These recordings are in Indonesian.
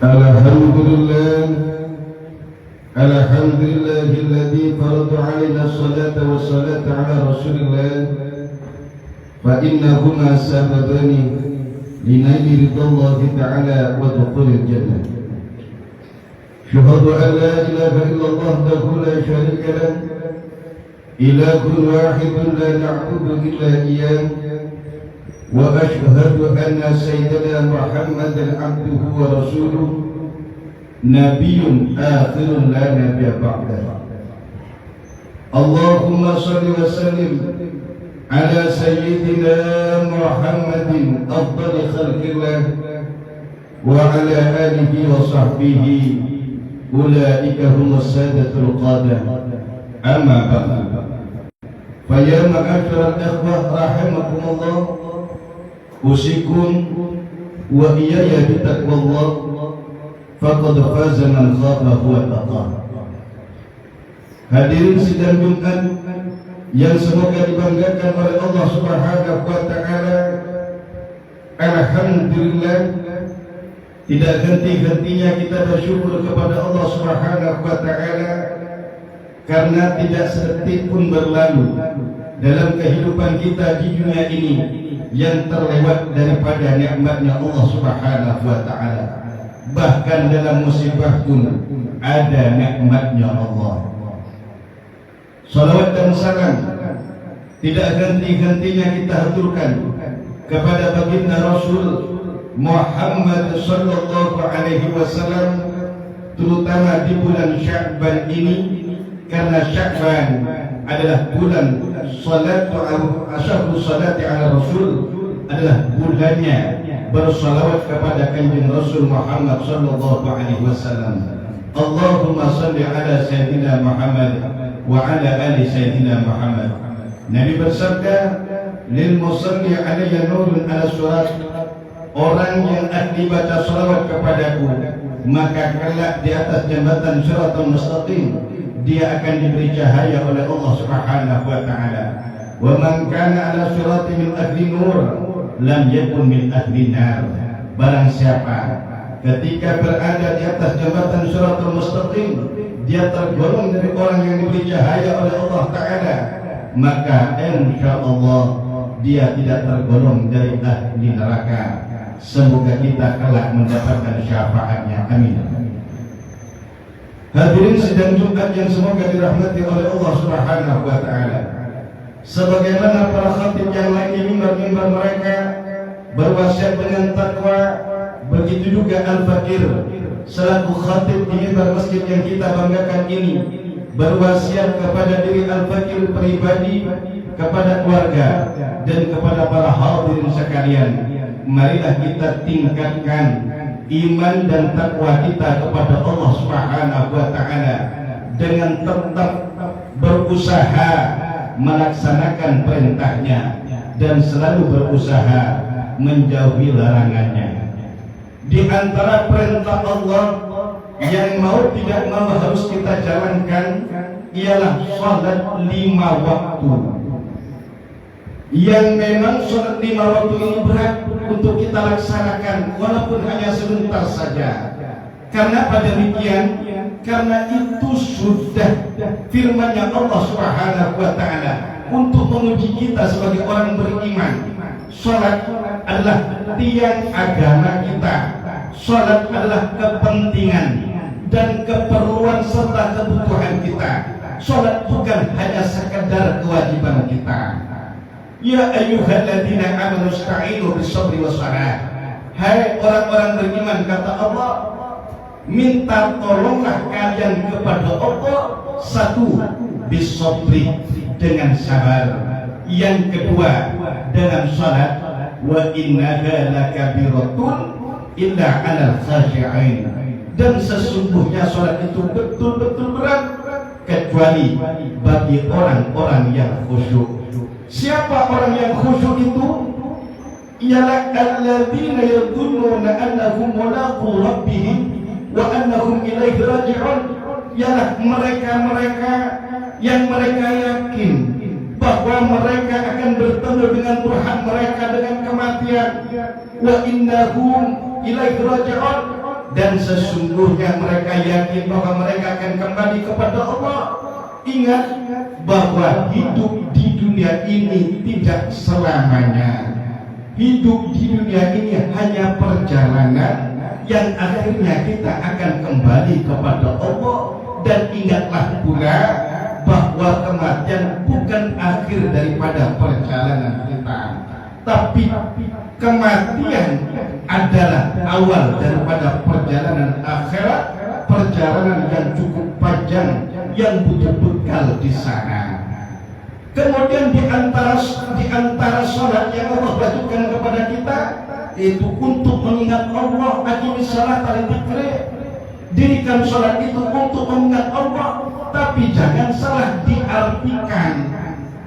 الحمد لله الحمد لله الذي فرض علينا الصلاة والصلاة على رسول الله فإنهما سببان لنيل رضا الله تعالى ودخول الجنة. أشهد أن لا إله إلا الله وحده لا شريك له إله واحد لا نعبد إلا إياه وأشهد أن سيدنا محمدا عبده ورسوله نبي آخر لا نبي بعده. اللهم صل وسلم على سيدنا محمد أفضل خلق الله وعلى آله وصحبه أولئك هم السادة القادة. أما بعد فيا معاشر الإخوة رحمكم الله أوصيكم وإياي بتقوى الله faqad faza man khafa wa taqa. Hadirin sidang Jumat yang semoga dibanggakan oleh Allah Subhanahu wa taala. Alhamdulillah, tidak henti-hentinya kita bersyukur kepada Allah Subhanahu wa taala karena tidak sedetik pun berlalu dalam kehidupan kita di dunia ini yang terlewat daripada nikmatnya Allah Subhanahu wa taala. Bahkan dalam musibah pun ada nikmatnya Allah. Salawat dan salam tidak henti-hentinya kita haturkan kepada baginda Rasul Muhammad sallallahu alaihi wasallam, terutama di bulan Sya'ban ini, karena Sya'ban adalah bulan salati ala Rasul, adalah bulannya bersalawat kepada kanjeng Rasul Muhammad sallallahu alaihi wasallam. Allahumma salli ala sayyidina Muhammad wa ala ali sayyidina Muhammad. Nabi bersabda, lil musalli alayya nurun ala surat, orang yang ahli baca salawat kepadaku maka kelak di atas jembatan Shiratal Mustaqim dia akan diberi cahaya oleh Allah Subhanahu wa taala. Wa man kana ala sirati min ahli nur lam yakun min ahli nar. Barang siapa ketika berada di atas jembatan Shiratal Mustaqim dia tergolong dari orang yang diberi cahaya oleh Allah Ta'ala, maka insyaallah dia tidak tergolong dari ahli neraka. Semoga kita kelak mendapatkan syafaatnya, amin. Hadirin sidang Jumat yang semoga dirahmati oleh Allah Subhanahu wa taala. Sebagaimana para khatib yang lain di mimbar-mimbar mereka berwasiat dengan takwa, begitu juga Al-Fakir selaku khatib di mimbar masjid yang kita banggakan ini berwasiat kepada diri Al-Fakir pribadi, kepada keluarga dan kepada para hadirin sekalian. Marilah kita tingkatkan iman dan takwa kita kepada Allah Subhanahu wa taala dengan tetap berusaha melaksanakan perintahnya dan selalu berusaha menjauhi larangannya. Di antara perintah Allah yang mau tidak mau harus kita jalankan ialah salat 5 waktu. Yang memang salat 5 waktu ini berat untuk kita laksanakan walaupun hanya sebentar saja. Karena pada demikian, karena itu sudah firman-Nya Allah Subhanahu wa taala untuk menguji kita sebagai orang beriman. Salat adalah tiang agama kita. Salat adalah kepentingan dan keperluan serta kebutuhan kita. Salat bukan hanya sekedar kewajiban kita. Ya ayyuhalladzina amanu ista'inu bis-sabri was-salah. Hai orang-orang beriman, kata Allah, minta tolonglah kalian kepada Allah. Satu, bis-sabri, dengan sabar. Yang kedua, dengan salat. Wa innaha lakabiratun illa 'alal khashi'in. Dan sesungguhnya salat itu betul-betul berat kecuali bagi orang-orang yang khusyuk. Siapa orang yang khusyuk itu? Ialah alladzina yadhunnuna annahum mulaqu rabbihim wa annahum ilaihi raji'un. Ialah mereka-mereka yang mereka yakin bahwa mereka akan bertemu dengan Tuhan mereka dengan kematian. Wa innahum ilaihi raji'un, dan sesungguhnya mereka yakin bahwa mereka akan kembali kepada Allah. Ingat bahwa hidup di dunia ini tidak selamanya. Hidup di dunia ini hanya perjalanan yang akhirnya kita akan kembali kepada Allah. Dan ingatlah pula bahwa kematian bukan akhir daripada perjalanan kita, tapi kematian adalah awal daripada perjalanan akhirat, perjalanan yang cukup panjang yang butuh bekal di sana. Kemudian di antara sholat yang Allah wajibkan kepada kita itu untuk mengingat Allah. Aqimis salata lidzikri. Dirikan sholat itu untuk mengingat Allah, tapi jangan salah diartikan.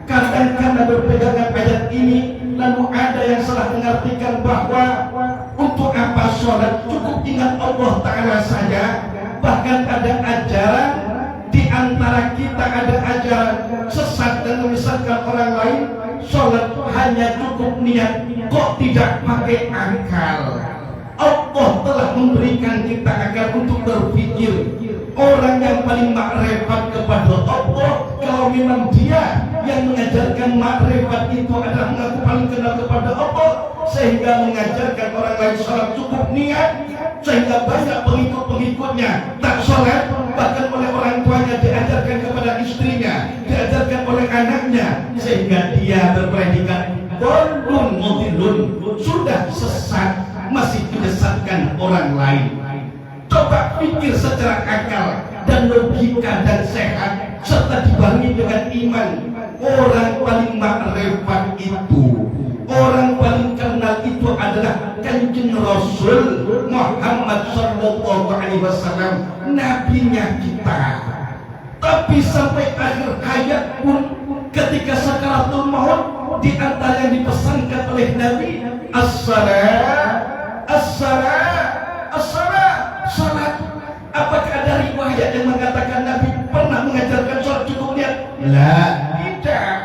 Kadang-kadang berpegangan ayat ini, lalu ada yang salah mengartikan bahwa untuk apa sholat, cukup ingat Allah Ta'ala saja. Bahkan ada ajaran di antara kita, ada ajaran sesat dan menyesatkan orang lain. Sholat hanya cukup niat, kok tidak pakai akal. Allah telah memberikan kita akal untuk berpikir. Orang yang paling makrifat kepada Allah, kalau memang dia yang mengajarkan makrifat itu adalah mengaku paling kenal kepada Allah, sehingga mengajarkan orang lain sholat cukup niat, sehingga banyak pengikut-pengikutnya tak sholat, bahkan oleh orang tuanya diajarkan kepada istrinya, diajarkan oleh anaknya, sehingga dia berpredikat dolun mudilun, sudah sesat, masih menyesatkan orang lain. Coba pikir secara akal dan logika dan sehat, serta dibarengi dengan iman. Orang paling makrifat itu, orang paling kenal itu adalah Kanjeng Rasul Muhammad Sallallahu Alaihi Wasallam, nabinya kita. Tapi sampai akhir hayat pun, ketika sakaratul maut, di antara yang dipesankan oleh Nabi, salat. Apakah ada riwayat yang mengatakan Nabi pernah mengajarkan salat cukup niat? Tidak.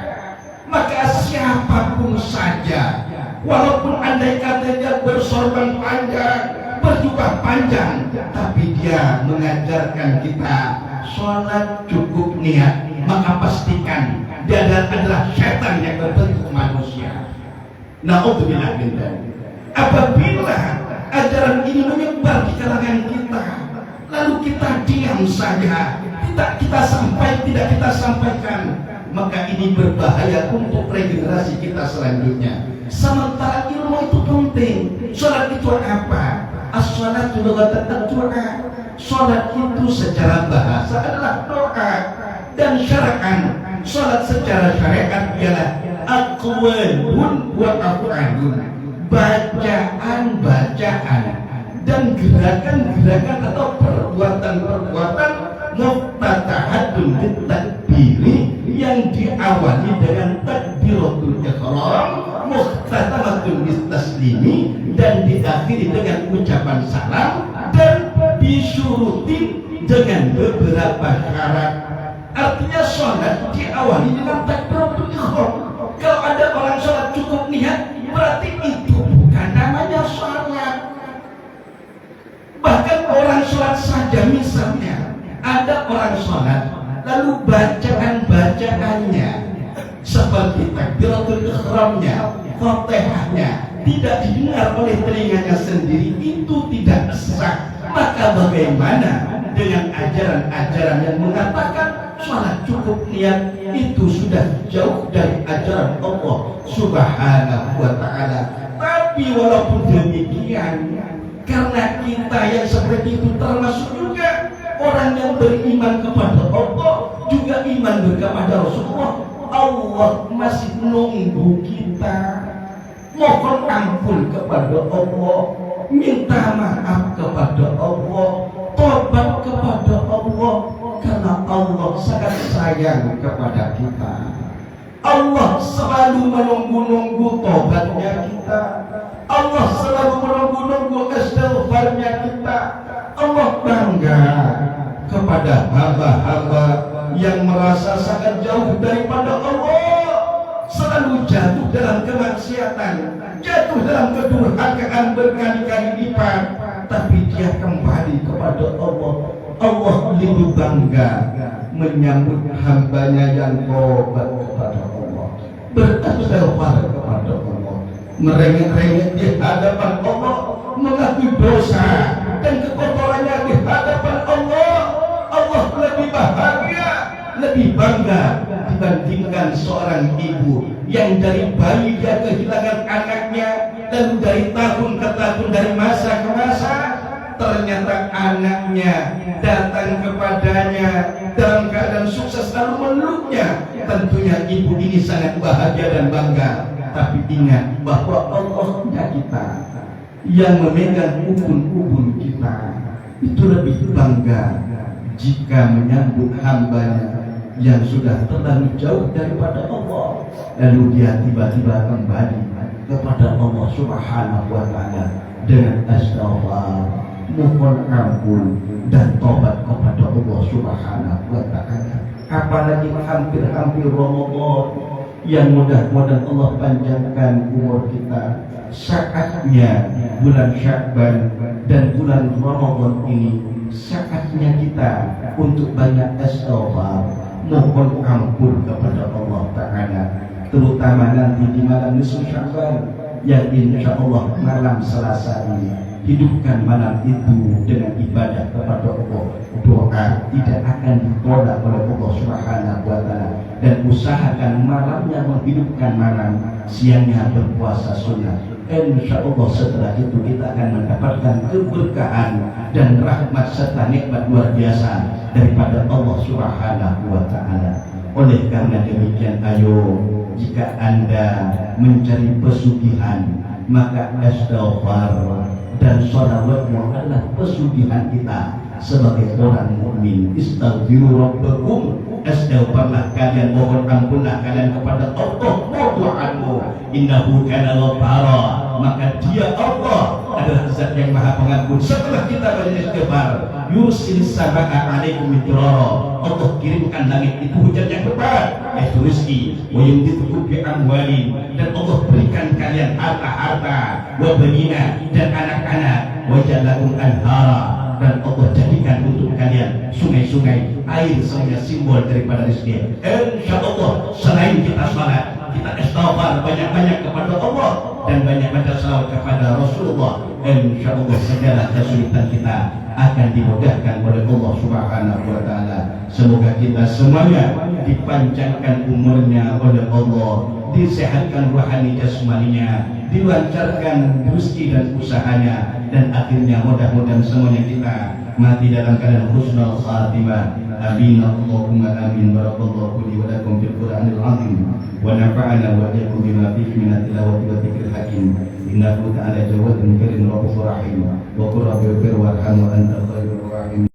Maka siapapun saja, walaupun andai katanya bersorban panjang, berjubah panjang, tapi dia mengajarkan kita salat cukup niat, maka pastikan dia adalah setan yang berbentuk manusia. Na'udzubillah min dzalik. Apabila ajaran ini menyebar di kalangan kita, lalu kita diam saja, tidak kita sampaikan, maka ini berbahaya untuk regenerasi kita selanjutnya. Sementara ilmu itu penting. Sholat itu apa? As-sholatu lughatan ad-du'a. Sholat itu secara bahasa adalah doa, dan syara'an sholat secara syariat ialah aqwalun wa af'alun, bacaan dan gerakan-gerakan atau perbuatan-perbuatan muftatahatun bitakbiri, yang diawali dengan takbiratul ihram, muhtatamatun bistaslimi, dan diakhiri dengan ucapan salam, dan disyuruti dengan beberapa syarat. Artinya sholat diawali dengan takbiratul ihram. Kalau ada orang sholat cukup niat, berarti itu bukan namanya sholat. Bahkan orang sholat saja, misalnya ada orang sholat lalu bacaan-bacaannya seperti takbiratul ihramnya, Fatihahnya tidak didengar oleh telinganya sendiri, itu tidak sah. Maka bagaimana dengan ajaran-ajaran yang mengatakan sholat cukup niat? Itu sudah jauh dari ajaran Allah Subhanahu wa ta'ala. Tapi walaupun demikian, karena kita yang seperti itu termasuk juga orang yang beriman kepada Allah, juga iman kepada Rasulullah, Allah masih menunggu kita. Mohon ampun kepada Allah, minta maaf kepada Allah, tobat kepada Allah, karena Allah sangat sayang kepada kita. Allah selalu menunggu-nunggu tobatnya kita. Allah selalu menunggu-nunggu istighfarnya kita. Allah bangga kepada hamba-hamba yang merasa sangat jauh daripada Allah, selalu jatuh dalam kemaksiatan, jatuh dalam kedurhakaan berkali-kali lipat, tapi dia kembali kepada Allah. Allah lebih bangga menyambut hambanya yang tobat kepada Allah, beristighfar kepada Allah, merengek-rengek di hadapan Allah, mengakui dosa dan kekotorannya di hadapan Allah. Allah lebih bahagia, lebih bangga dibandingkan seorang ibu yang dari bayi dia kehilangan anaknya, dan dari tahun ke tahun, dari masa ke masa, ternyata anaknya datang kepadanya dalam keadaan sukses lalu memeluknya. Tentunya ibu ini sangat bahagia dan bangga. Tapi ingat bahwa Allahnya kita yang memegang ubun-ubun kita itu lebih bangga jika menyambut hambanya yang sudah terlalu jauh daripada Allah, lalu dia tiba-tiba kembali kepada Allah Subhanahu wa Ta'ala dengan astaghfar, mohon ampun dan tobat kepada Allah Subhanahu wa Ta'ala. Apalagi hampir-hampir Ramadan yang mudah-mudahan Allah panjangkan umur kita. Saatnya bulan Sya'ban dan bulan Ramadan ini saatnya kita untuk banyak istighfar, mohon ampun kepada Allah Ta'ala, terutama nanti di malam nisfu Sya'ban yang insya Allah malam Selasa ini. Hidupkan malam itu dengan ibadah kepada Allah. Doa tidak akan ditolak oleh Allah Subhanahu wa Ta'ala, dan usahakan malamnya menghidupkan malam, siangnya berpuasa sunnah. Insya Allah setelah itu kita akan mendapatkan keberkahan dan rahmat serta nikmat luar biasa daripada Allah Subhanahu wa Ta'ala. Oleh karena demikian, ayo, jika Anda mencari pesugihan, maka istighfar dan sholawatmu adalah pesugihan kita sebagai orang mukmin. Istaghfiru rabbakum, istighfarlah kalian, mohon ampunlah kalian kepada Allah. Doaanmu innahu kana ghaffara, maka dia Allah adalah zat yang maha pengampun. Setelah kita beristighfar, yursilis samaa alaikum midrara, Allah kirimkan langit itu hujan yang lebat, yaitu rezeki, wa yumditukum bi amwalin, dan Allah berikan kalian harta-harta, wa banina, dan anak-anak, wa ja'alakum anhara, dan Allah jadikan untuk kalian sungai-sungai. Air semuanya simbol daripada rezeki. Insya Allah selain kita salat, kita istighfar banyak-banyak kepada Allah dan banyak baca salawat kepada Rasulullah, insya Allah segala kesulitan kita akan dimudahkan oleh Allah Subhanahu wa Ta'ala. Semoga kita semuanya dipanjangkan umurnya oleh Allah, disehatkan rohani jasmaninya, dilancarkan rezeki dan usahanya, dan akhirnya mudah-mudahan semuanya kita mati dalam keadaan husnul khatimah. Amin Allahumma amin. Barakallahu li wa lakum fil Qur'anil azim wa nafa'ana wa iyyakum bima fihi min at-tilawati wa dzikril hakim. Innahu ta'ala jawadun karim rahim wa qur rabbi ighfir warham wa anta khairur rahim.